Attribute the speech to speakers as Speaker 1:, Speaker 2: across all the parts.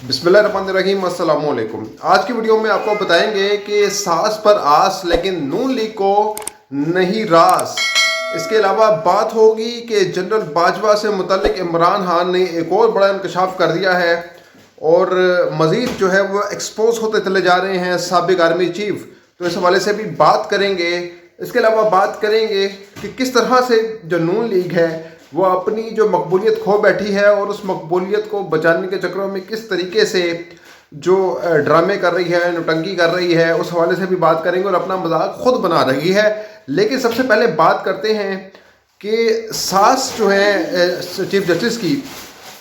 Speaker 1: बिस्मिल्लाहिर्रहमानिर्रहीम, अस्सलाम वालेकुम। आज की वीडियो में आपको बताएंगे कि सास पर आस लेकिन नून लीग को नहीं रास। इसके अलावा बात होगी कि जनरल बाजवा से मुतल्लिक इमरान खान ने एक और बड़ा इंकशाफ कर दिया है और मज़ीद जो है वो एक्सपोज होते चले जा रहे हैं साबिक आर्मी चीफ, तो इस हवाले से भी बात करेंगे। इसके अलावा बात करेंगे कि किस तरह से जो नून लीग है वो अपनी जो मकबूलियत खो बैठी है और उस मकबूलियत को बचाने के चक्करों में किस तरीके से जो ड्रामे कर रही है, नौटंकी कर रही है, उस हवाले से भी बात करेंगे और अपना मजाक खुद बना रही है। लेकिन सबसे पहले बात करते हैं कि सास जो है चीफ जस्टिस की,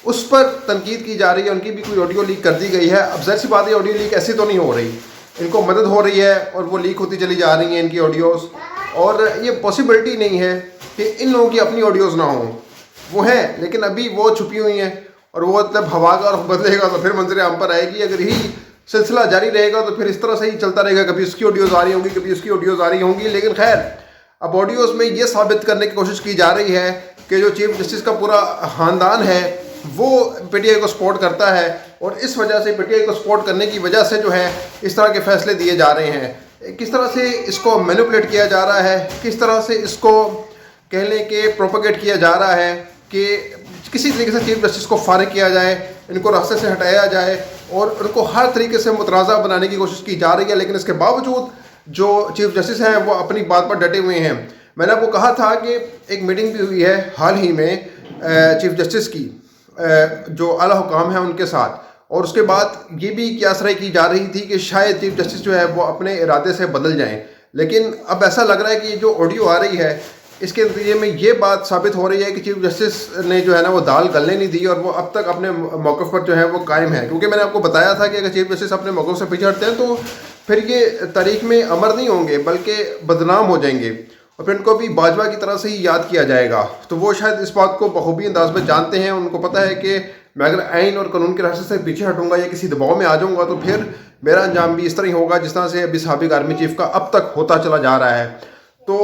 Speaker 1: उस पर तनकीद की जा रही है, उनकी भी कोई ऑडियो लीक कर दी गई है। अब ज़ाहिर सी बात है ऑडियो लीक ऐसी तो नहीं हो रही, इनको मदद हो रही है और वो लीक होती चली जा रही हैं इनकी ऑडियोज़, और ये पॉसिबिलिटी नहीं है कि इन लोगों की अपनी ऑडियोज़ ना हों। वो हैं लेकिन अभी वो छुपी हुई हैं और वो जब हवा का रुख बदलेगा तो फिर मंजर आम पर आएगी। अगर यही सिलसिला जारी रहेगा तो फिर इस तरह से ही चलता रहेगा, कभी उसकी ऑडियोज़ आ रही होंगी, कभी उसकी ऑडियोज़ आ रही होंगी। लेकिन खैर, अब ऑडियोज़ में ये साबित करने की कोशिश की जा रही है कि जो चीफ जस्टिस का पूरा ख़ानदान है वो पीटीआई को सपोर्ट करता है और इस वजह से पीटीआई को सपोर्ट करने की वजह से जो है इस तरह के फैसले दिए जा रहे हैं। किस तरह से इसको मैनिपुलेट किया जा रहा है, किस तरह से इसको कह लें कि प्रोपेगेट किया जा रहा है कि किसी तरीके से चीफ जस्टिस को फारिग किया जाए, इनको रास्ते से हटाया जाए और उनको हर तरीके से मुतराज़ा बनाने की कोशिश की जा रही है। लेकिन इसके बावजूद जो चीफ जस्टिस हैं वो अपनी बात पर डटे हुए हैं। मैंने आपको कहा था कि एक मीटिंग भी हुई है हाल ही में चीफ जस्टिस की जो आला हुकाम है उनके साथ, और उसके बाद ये भी कियासराई की जा रही थी कि शायद चीफ जस्टिस जो है वो अपने इरादे से बदल जाएं। लेकिन अब ऐसा लग रहा है कि जो ऑडियो आ रही है इसके नतीजे में ये बात साबित हो रही है कि चीफ जस्टिस ने जो है ना वो दाल गलने नहीं दी और वो अब तक अपने मौक़िफ़ पर जो है वो कायम है। क्योंकि मैंने आपको बताया था कि अगर चीफ जस्टिस अपने मौक़िफ़ से पीछे हटते हैं तो फिर ये तारीख में अमर नहीं होंगे बल्कि बदनाम हो जाएंगे और फिर इनको भी बाजवा की तरह से ही याद किया जाएगा। तो वो शायद इस बात को बखूबी अंदाज में जानते हैं। उनको पता है कि मैं अगर आइन और कानून के रास्ते से पीछे हटूंगा या किसी दबाव में आ जाऊँगा तो फिर मेरा अंजाम भी इस तरह ही होगा जिस तरह से अभी साबिक आर्मी चीफ का अब तक होता चला जा रहा है। तो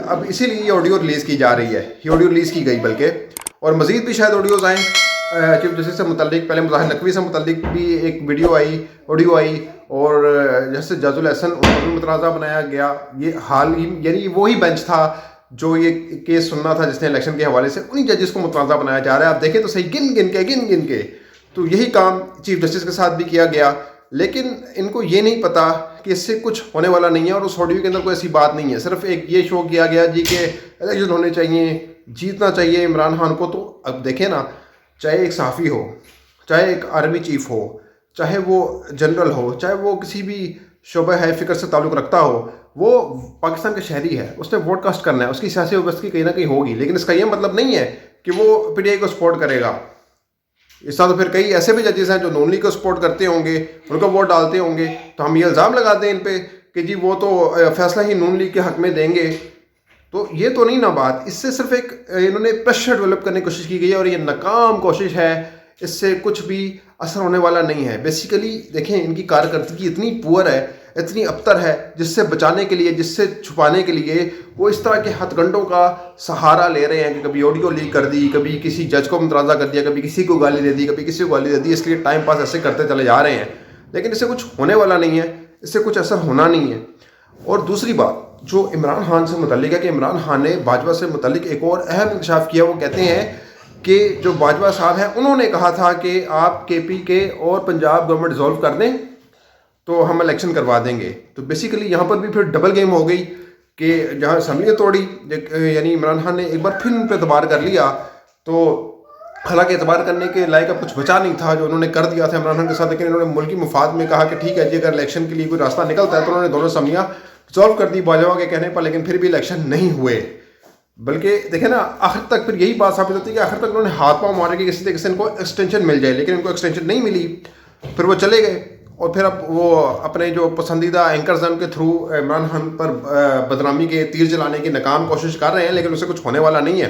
Speaker 1: अब इसीलिए ये ऑडियो रिलीज़ की जा रही है, ये ऑडियो रिलीज़ की गई बल्कि, और मज़ीद भी शायद ऑडियोज़ आएँ चीफ जस्टिस से मुतल्लिक। पहले मुज़ाहिर नकवी से मुतल्लिक भी एक वीडियो आई, ऑडियो आई, और जस्टिस जाजुल एहसन उनको भी मुतनाज़ा बनाया गया। ये हाल ही यानी वही बेंच था जो ये केस सुनना था जिसने इलेक्शन के हवाले से, उन्हीं जजेस को मुतनाज़ा बनाया जा रहा है। आप देखें तो सही गिन गिन के तो यही काम चीफ जस्टिस के साथ भी किया गया। लेकिन इनको ये नहीं पता कि इससे कुछ होने वाला नहीं है और उस ऑडियो के अंदर कोई ऐसी बात नहीं है। सिर्फ एक ये शो किया गया जी कि इलेक्शन होने चाहिए, जीतना चाहिए इमरान खान को। तो अब देखें ना, चाहे एक सहाफ़ी हो, चाहे एक आर्मी चीफ हो, चाहे वो जनरल हो, चाहे वो किसी भी शोबा है फ़िक्र से ताल्लुक़ रखता हो, वो पाकिस्तान का शहरी है, उसने वोट कास्ट करना है, उसकी सियासी वाबस्तगी कहीं ना कहीं होगी। लेकिन इसका ये मतलब नहीं है कि वो पीटीआई को सपोर्ट करेगा। इस तरह तो फिर कई ऐसे भी जजेस हैं जो नून लीग को सपोर्ट करते होंगे, उनको वोट डालते होंगे, तो हम ये इल्ज़ाम लगाते हैं इन पे कि जी वो तो फैसला ही नून लीग के हक़ में देंगे। तो ये तो नहीं ना बात। इससे सिर्फ एक इन्होंने प्रेशर डेवलप करने की कोशिश की गई है और ये नाकाम कोशिश है, इससे कुछ भी असर होने वाला नहीं है। बेसिकली देखें, इनकी कारकर्दगी इतनी पुअर है, इतनी अबतर है, जिससे बचाने के लिए, जिससे छुपाने के लिए वो इस तरह के हथकंडों का सहारा ले रहे हैं कि कभी ऑडियो लीक कर दी, कभी किसी जज को मुतराज़ा कर दिया, कभी किसी को गाली दे दी, कभी किसी को गाली दे दी। इसलिए टाइम पास ऐसे करते चले जा रहे हैं, लेकिन इससे कुछ होने वाला नहीं है, इससे कुछ असर होना नहीं है। और दूसरी बात जो इमरान खान से मुतल्लिक है कि इमरान खान ने बाजवा से मुतल्लिक एक और अहम इंकशाफ किया। वो कहते हैं कि जो बाजवा साहब हैं उन्होंने कहा था कि आप KPK और पंजाब गवर्नमेंट डिसॉल्व कर दें तो हम इलेक्शन करवा देंगे। तो बेसिकली यहाँ पर भी फिर डबल गेम हो गई कि जहाँ असम्बली तोड़ी, यानी इमरान खान ने एक बार फिर उन पर एतबार कर लिया। तो हालांकि एतबार करने के लायक अब कुछ बचा नहीं था जो उन्होंने कर दिया था इमरान खान के साथ। लेकिन इन्होंने मुल्की मुफाद में कहा कि ठीक है जी, अगर इलेक्शन के लिए कोई रास्ता निकलता है तो उन्होंने दोनों असम्बलियाँ डिसॉल्व कर दी बाजवा के कहने पर। लेकिन फिर भी इलेक्शन नहीं हुए, बल्कि देखें ना, आखिर तक फिर यही बात साबित होती है कि आखिर तक उन्होंने हाथ पाँव मारे कि किसी तरीके से इनको एक्सटेंशन मिल जाए, लेकिन इनको एक्सटेंशन नहीं मिली। फिर वो चले गए और फिर अब वो अपने जो पसंदीदा एंकर्स हैं उनके थ्रू इमरान खान पर बदनामी के तीर चलाने की नाकाम कोशिश कर रहे हैं, लेकिन उससे कुछ होने वाला नहीं है।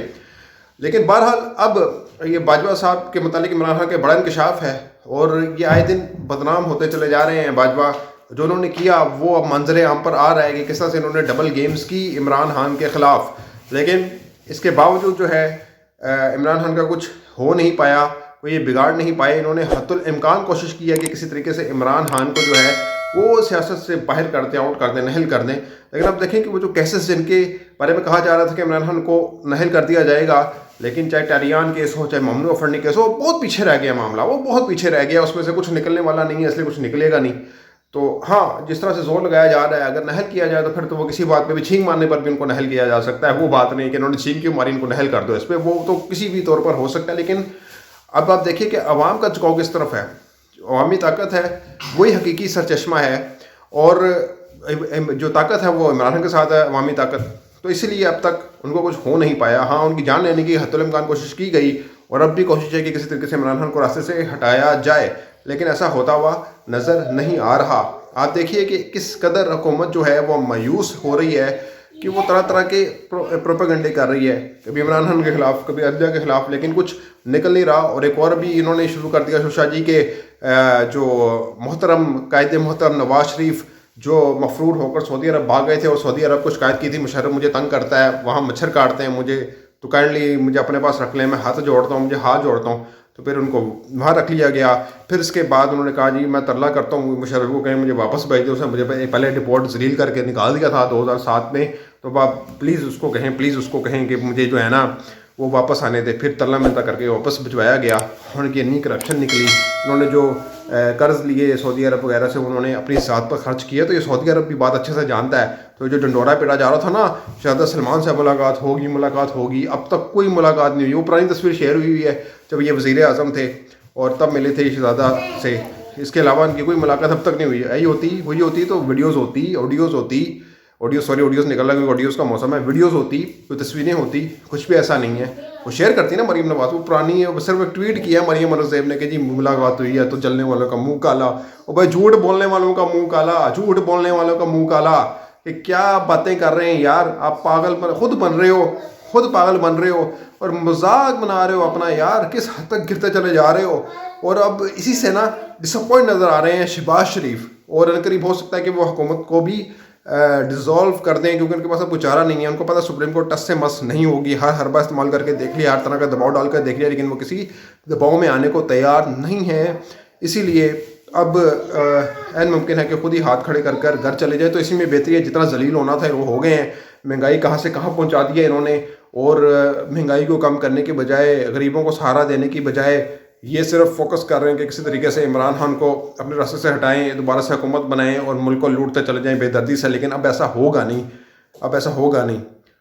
Speaker 1: लेकिन बहरहाल अब ये बाजवा साहब के मुतालिक इमरान खान का बड़ा इंकशाफ है और ये आए दिन बदनाम होते चले जा रहे हैं। बाजवा जो उन्होंने किया वो अब मंजर आम पर आ रहा है कि किस तरह से इन्होंने डबल गेम्स की इमरान खान के ख़िलाफ़। लेकिन इसके बावजूद जो है इमरान खान का कुछ हो नहीं पाया। وہ یہ بگاڑ نہیں پائے. انہوں نے حتی الامکان کوشش کی ہے کہ کسی طریقے سے عمران خان کو جو ہے وہ سیاست سے باہر کر دیں, آؤٹ کر دیں, نہل کر دیں. لیکن اب دیکھیں کہ وہ جو کیسز جن کے بارے میں کہا جا رہا تھا کہ عمران خان کو نہل کر دیا جائے گا, لیکن چاہے ٹاریان کیس ہو, چاہے ممنوع افندی کیس ہو, بہت پیچھے رہ گیا معاملہ, وہ بہت پیچھے رہ گیا. اس میں سے کچھ نکلنے والا نہیں ہے, اس لیے کچھ نکلے گا نہیں. تو ہاں, جس طرح سے زور لگایا جا رہا ہے, اگر نہل کیا جائے تو پھر تو وہ کسی بات پہ بھی چھینک مارنے پر بھی ان کو نہل کیا جا سکتا ہے. وہ بات نہیں کہ انہوں نے چھینک کیوں ماری, ان کو نہل کر دو اس پہ, وہ تو کسی بھی طور پر ہو سکتا ہے. لیکن اب آپ دیکھیے کہ عوام کا جھکاؤ کس طرف ہے. عوامی طاقت ہے وہی حقیقی سرچشمہ ہے, اور جو طاقت ہے وہ عمران خان کے ساتھ ہے, عوامی طاقت. تو اسی لیے اب تک ان کو کچھ ہو نہیں پایا. ہاں, ان کی جان لینے کی حتی الامکان کوشش کی گئی, اور اب بھی کوشش ہے کہ کسی طریقے سے عمران خان کو راستے سے ہٹایا جائے, لیکن ایسا ہوتا ہوا نظر نہیں آ رہا. آپ دیکھیے کہ کس قدر حکومت جو ہے وہ مایوس ہو رہی ہے کہ وہ طرح طرح کے پروپیگنڈے کر رہی ہے, کبھی عمران خان کے خلاف, کبھی عدلیہ کے خلاف, لیکن کچھ نکل نہیں رہا. اور ایک اور بھی انہوں نے شروع کر دیا شوشا جی کے جو محترم قائد محترم نواز شریف جو مفرور ہو کر سعودی عرب بھاگ گئے تھے, اور سعودی عرب کو شکایت کی تھی مشرف مجھے تنگ کرتا ہے, وہاں مچھر کاٹتے ہیں مجھے, تو کائنڈلی مجھے اپنے پاس رکھ لیں, میں ہاتھ جوڑتا ہوں, مجھے ہاتھ جوڑتا ہوں. تو پھر ان کو وہاں رکھ لیا گیا. پھر اس کے بعد انہوں نے کہا جی میں ترلا کرتا ہوں مشرف کو, کہیں مجھے واپس بھیج دو. اس نے مجھے پہلے ڈپورٹ ذلیل کر کے نکال دیا تھا 2007 میں, تو آپ پلیز اس کو کہیں کہ مجھے جو ہے نا وہ واپس آنے دے. پھر ترلا منتا کر کے واپس بھجوایا گیا. ان کی اتنی کرپشن نکلی, انہوں نے جو قرض لیے سعودی عرب وغیرہ سے, انہوں نے اپنی ذات پر خرچ کیے. تو یہ سعودی عرب بھی بات اچھے سے جانتا ہے. تو جو ڈنڈورا پیٹا جا رہا تھا نا, شہزادہ سلمان سے ملاقات ہوگی, اب تک کوئی ملاقات نہیں ہوئی. وہ پرانی تصویر شیئر ہوئی ہے جب یہ وزیر اعظم تھے اور تب ملے تھے شہزادہ سے. اس کے علاوہ ان کی کوئی ملاقات اب تک نہیں ہوئی. وہی ہوتی تو ویڈیوز ہوتی, آڈیوز نکل رہا ہے, آڈیوز کا موسم ہے, ویڈیوز ہوتی, کوئی تصویریں ہوتی, کچھ بھی ایسا نہیں ہے. وہ شیئر کرتی نا مریم نواز, وہ پرانی ہے. صرف ایک ٹویٹ کیا مریم نواز نے کہ جی ملاقات ہوئی ہے, تو جلنے والوں کا منہ کالا. اور بھائی جھوٹ بولنے والوں کا منہ کالا, کہ کیا باتیں کر رہے ہیں یار آپ. خود پاگل بن رہے ہو اور مذاق بنا رہے ہو اپنا یار. کس حد تک گرتے چلے جا رہے ہو. اور اب اسی سے نا ڈس اپوائنٹ نظر آ رہے ہیں شہباز شریف, اور ان قریب ہو سکتا ہے کہ وہ حکومت کو بھی ڈیزالو کر دیں, کیونکہ ان کے پاس اب کوئی چارہ نہیں ہے. ان کو پتہ سپریم کورٹ ٹس سے مس نہیں ہوگی, ہر حربہ استعمال کر کے دیکھ لیا, ہر طرح کا دباؤ ڈال کر دیکھ لیا, لیکن وہ کسی دباؤ میں آنے کو تیار نہیں ہے. اسی لیے اب عین ممکن ہے کہ خود ہی ہاتھ کھڑے کر کر گھر چلے جائے. تو اسی میں بہتری ہے, جتنا ذلیل ہونا تھا وہ ہو گئے ہیں. مہنگائی کہاں سے کہاں پہنچا دی ہے انہوں نے, اور مہنگائی کو کم کرنے کے بجائے, غریبوں کو سہارا دینے کی بجائے, یہ صرف فوکس کر رہے ہیں کہ کسی طریقے سے عمران خان کو اپنے راستے سے ہٹائیں, دوبارہ سے حکومت بنائیں اور ملک کو لوٹتے چلے جائیں بے دردی سے. لیکن اب ایسا ہوگا نہیں.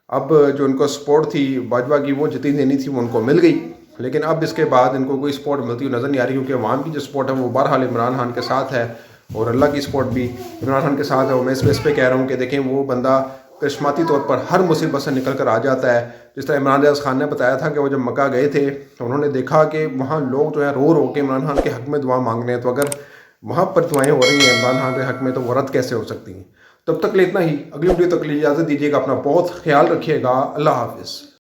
Speaker 1: اب جو ان کو سپورٹ تھی باجوہ کی, وہ جتنی دینی تھی وہ ان کو مل گئی. لیکن اب اس کے بعد ان کو کوئی سپورٹ ملتی ہوئی نظر نہیں آ رہی, کیونکہ عوام کی جو سپورٹ ہے وہ بہرحال عمران خان کے ساتھ ہے, اور اللہ کی سپورٹ بھی عمران خان کے ساتھ ہے. اور میں اس پہ کہہ رہا ہوں کہ دیکھیں, وہ بندہ کرشماتی طور پر ہر مصیبت سے نکل کر آ جاتا ہے. جس طرح عمران ریاض خان نے بتایا تھا کہ وہ جب مکہ گئے تھے تو انہوں نے دیکھا کہ وہاں لوگ جو ہیں رو کے عمران خان کے حق میں دعا مانگ رہے ہیں. تو اگر وہاں پر دعائیں ہو رہی ہیں عمران خان کے حق میں, تو وہ رد کیسے ہو سکتی ہیں. تب تک لے اتنا ہی, اگلی ویڈیو تک اجازت دیجیے گا. اپنا بہت خیال رکھیے گا. اللہ حافظ.